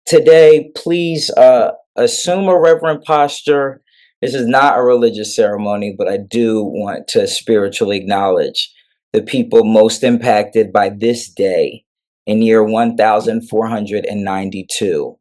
Today, please assume a reverent posture. This is not a religious ceremony, but I do want to spiritually acknowledge the people most impacted by this day in year 1492.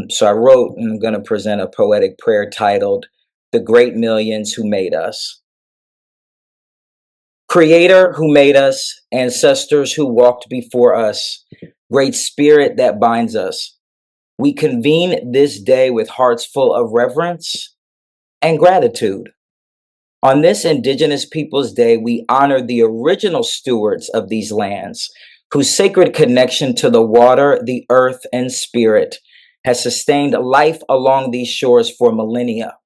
So I wrote, and I'm going to present a poetic prayer titled, "The Great Millions Who Made Us." Creator who made us, ancestors who walked before us, great spirit that binds us. We convene this day with hearts full of reverence and gratitude. On this Indigenous Peoples Day, we honor the original stewards of these lands, whose sacred connection to the water, the earth, and spirit has sustained life along these shores for millennia.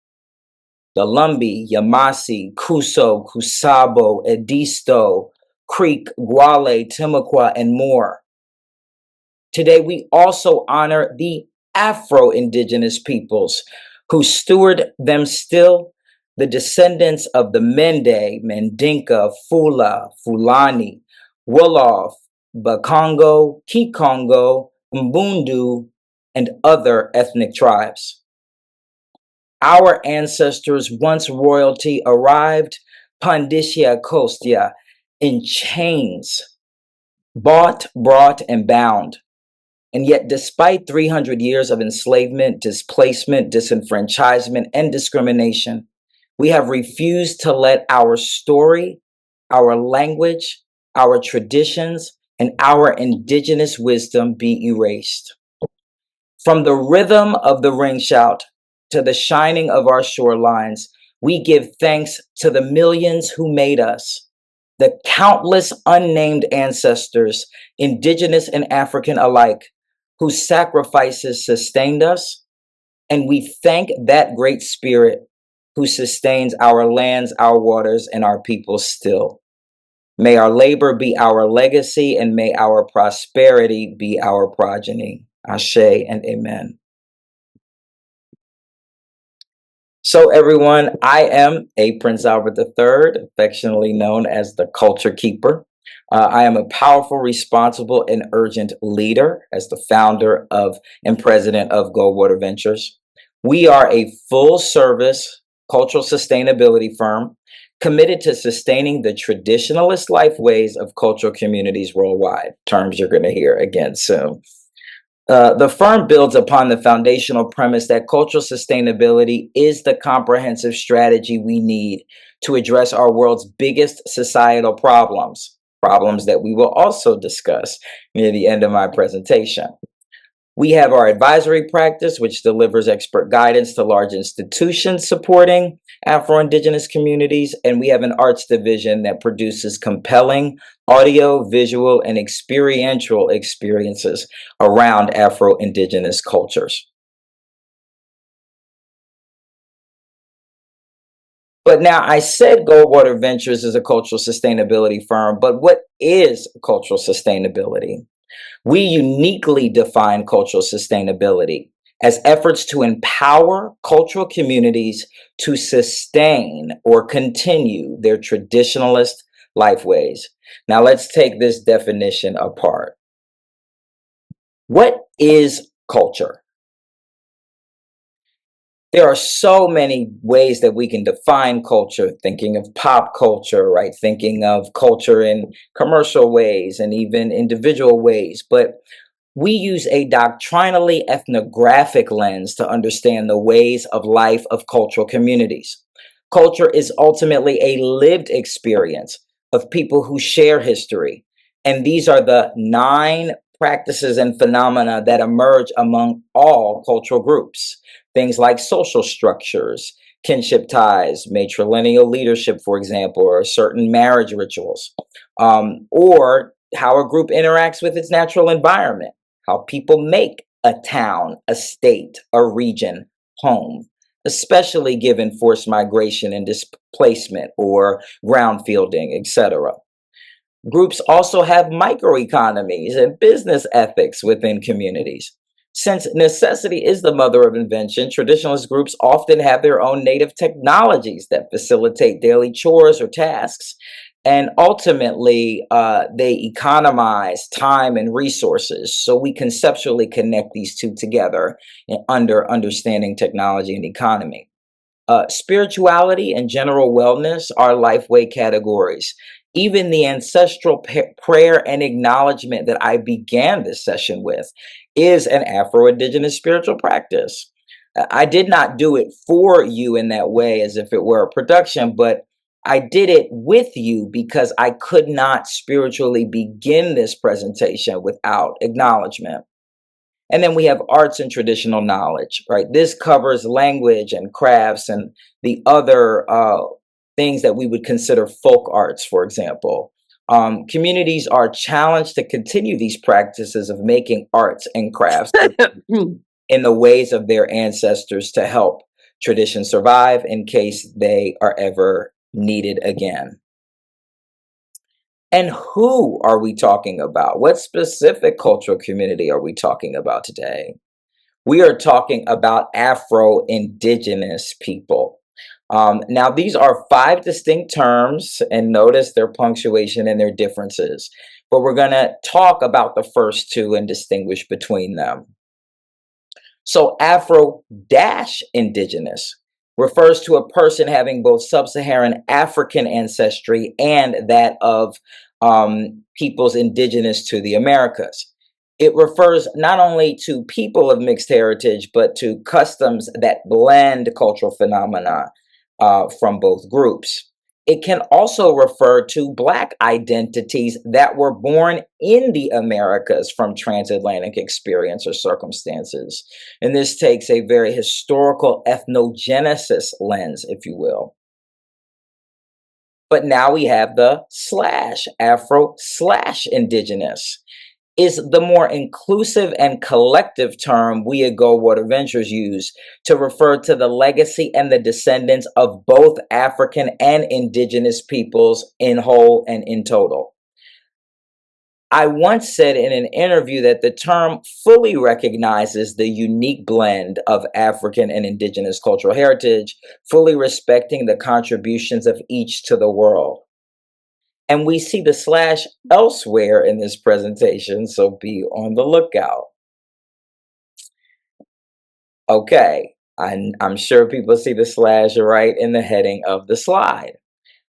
The Lumbee, Yamasi, Kuso, Kusabo, Edisto, Creek, Guale, Timucua, and more. Today, we also honor the Afro-Indigenous peoples who steward them still, the descendants of the Mende, Mandinka, Fula, Fulani, Wolof, Bakongo, Kikongo, Mbundu, and other ethnic tribes. Our ancestors, once royalty, arrived Pandishia Kostia in chains, bought, brought, and bound. And yet, despite 300 years of enslavement, displacement, disenfranchisement, and discrimination, we have refused to let our story, our language, our traditions, and our indigenous wisdom be erased. From the rhythm of the ring shout to the shining of our shorelines, we give thanks to the millions who made us, the countless unnamed ancestors, Indigenous and African alike, whose sacrifices sustained us, and we thank that great spirit who sustains our lands, our waters, and our people still. May our labor be our legacy, and may our prosperity be our progeny. Ashe and amen. So everyone, I am A. Prince Albert III, affectionately known as the Culture Keeper. I am a powerful, responsible, and urgent leader as the founder of and president of Goldwater Ventures. We are a full-service cultural sustainability firm committed to sustaining the traditionalist life ways of cultural communities worldwide, terms you're going to hear again soon. The firm builds upon the foundational premise that cultural sustainability is the comprehensive strategy we need to address our world's biggest societal problems that we will also discuss near the end of my presentation. We have our advisory practice, which delivers expert guidance to large institutions supporting Afro-Indigenous communities, and we have an arts division that produces compelling audio, visual, and experiential experiences around Afro-Indigenous cultures. But now I said Goldwater Ventures is a cultural sustainability firm, but what is cultural sustainability? We uniquely define cultural sustainability as efforts to empower cultural communities to sustain or continue their traditionalist lifeways. Now let's take this definition apart. What is culture? There are so many ways that we can define culture, thinking of pop culture, right? Thinking of culture in commercial ways and even individual ways. But we use a doctrinally ethnographic lens to understand the ways of life of cultural communities. Culture is ultimately a lived experience of people who share history. And these are the 9 practices and phenomena that emerge among all cultural groups. Things like social structures, kinship ties, matrilineal leadership, for example, or certain marriage rituals, or how a group interacts with its natural environment, how people make a town, a state, a region, home, especially given forced migration and displacement or brownfielding, etc. Groups also have microeconomies and business ethics within communities. Since necessity is the mother of invention, traditionalist groups often have their own native technologies that facilitate daily chores or tasks. And ultimately, they economize time and resources. So we conceptually connect these two together under understanding technology and economy. Spirituality and general wellness are lifeway categories. Even the ancestral prayer and acknowledgement that I began this session with is an Afro Indigenous spiritual practice. I did not do it for you in that way as if it were a production, but I did it with you because I could not spiritually begin this presentation without acknowledgement. And then we have arts and traditional knowledge, right? This covers language and crafts and the other things that we would consider folk arts, for example. Communities are challenged to continue these practices of making arts and crafts in the ways of their ancestors to help tradition survive in case they are ever needed again. And who are we talking about? What specific cultural community are we talking about today? We are talking about Afro-Indigenous people. Now, these are five distinct terms, and notice their punctuation and their differences. But we're going to talk about the first two and distinguish between them. So Afro-Indigenous refers to a person having both sub-Saharan African ancestry and that of peoples indigenous to the Americas. It refers not only to people of mixed heritage, but to customs that blend cultural phenomena from both groups. It can also refer to Black identities that were born in the Americas from transatlantic experience or circumstances. And this takes a very historical ethnogenesis lens, if you will. But now we have the slash, Afro/Indigenous is the more inclusive and collective term we at Goldwater Ventures use to refer to the legacy and the descendants of both African and Indigenous peoples in whole and in total. I once said in an interview that the term fully recognizes the unique blend of African and Indigenous cultural heritage, fully respecting the contributions of each to the world. And we see the slash elsewhere in this presentation, so be on the lookout. Okay, I'm sure people see the slash right in the heading of the slide.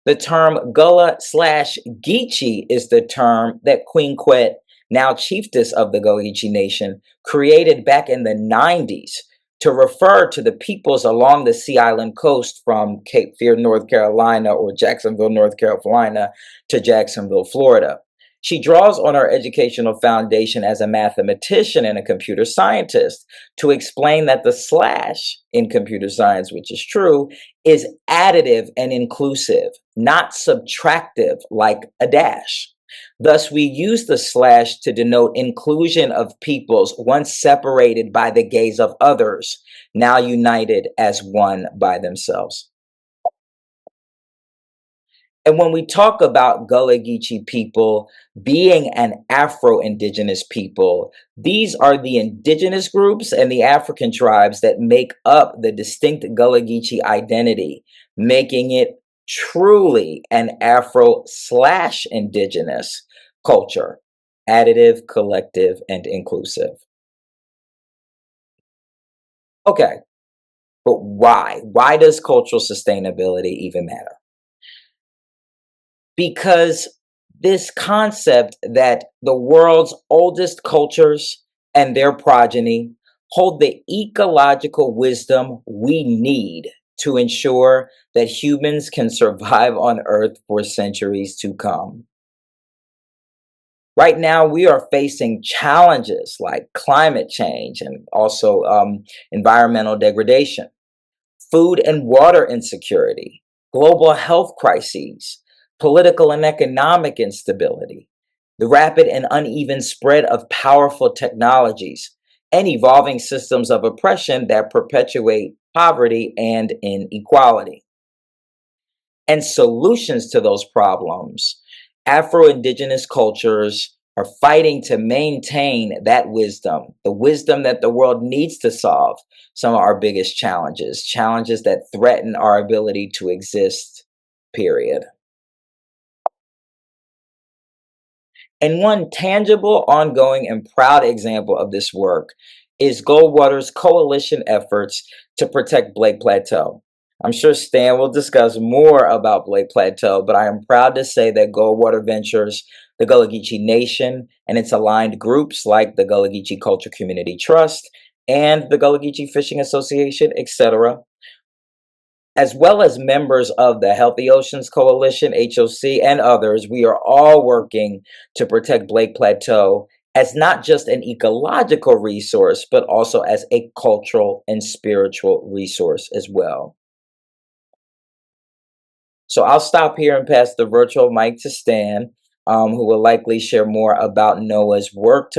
The term Gullah/Geechee is the term that Queen Quet, now chiefess of the Gullah Geechee Nation, created back in the 90s to refer to the peoples along the Sea Island coast from Cape Fear, North Carolina, or Jacksonville, North Carolina, to Jacksonville, Florida. She draws on her educational foundation as a mathematician and a computer scientist to explain that the slash in computer science, which is true, is additive and inclusive, not subtractive like a dash. Thus, we use the slash to denote inclusion of peoples once separated by the gaze of others, now united as one by themselves. And when we talk about Gullah Geechee people being an Afro-Indigenous people, these are the indigenous groups and the African tribes that make up the distinct Gullah Geechee identity, making it truly an Afro/Indigenous culture, additive, collective, and inclusive. Okay, but why? Why does cultural sustainability even matter? Because this concept that the world's oldest cultures and their progeny hold the ecological wisdom we need to ensure that humans can survive on Earth for centuries to come. Right now, we are facing challenges like climate change and also environmental degradation, food and water insecurity, global health crises, political and economic instability, the rapid and uneven spread of powerful technologies, and evolving systems of oppression that perpetuate poverty and inequality. And solutions to those problems, Afro-Indigenous cultures are fighting to maintain that wisdom, the wisdom that the world needs to solve some of our biggest challenges, challenges that threaten our ability to exist, period. And one tangible, ongoing, and proud example of this work is Goldwater's coalition efforts to protect Blake Plateau. I'm sure Stan will discuss more about Blake Plateau, but I am proud to say that Goldwater Ventures, the Gullah Geechee Nation, and its aligned groups like the Gullah Geechee Culture Community Trust and the Gullah Geechee Fishing Association, etc., as well as members of the Healthy Oceans Coalition, HOC, and others, we are all working to protect Blake Plateau as not just an ecological resource, but also as a cultural and spiritual resource as well. So I'll stop here and pass the virtual mic to Stan, who will likely share more about NOAA's work to